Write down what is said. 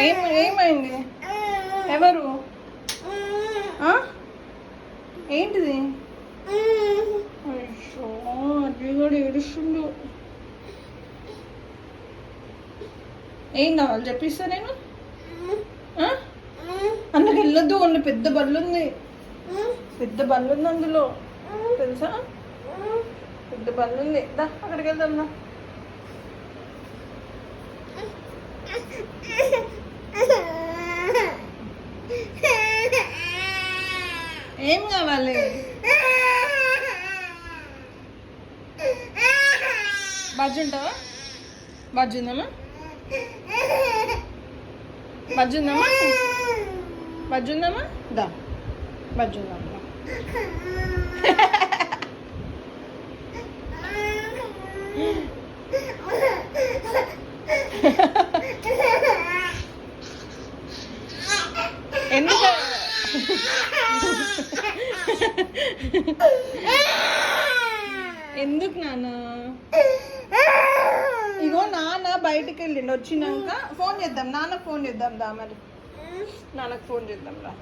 ఏమైంది? ఎవరు? ఏంటిది? అయ్యో అది కూడా ఏడుస్తుండు. ఏం కావాలి చెప్పిస్తా నేను. అందుకు వెళ్ళొద్దు, ఓన్లీ పెద్ద బళ్ళు ఉంది, పెద్ద బళ్ళు ఉంది అందులో తెలుసా, పెద్ద బళ్ళు ఉంది. దా అక్కడికి వెళ్దాం. దా ఏం కావాలి? బజ్జు ఉంటావా? బజ్జు ఉందమ్మా, బజ్జు ఉందమ్మా, బజ్జు ఉందమ్మా. దా బజ్జు ఉందమ్మా. ఎందుకు ఎందుకు నాన్న? ఇగో నాన్న బయటికి వెళ్ళిండు, వచ్చినాక ఫోన్ చేద్దాం, నాన్నకు ఫోన్ చేద్దాం. దా మరి నాన్నకు ఫోన్ చేద్దాం రా.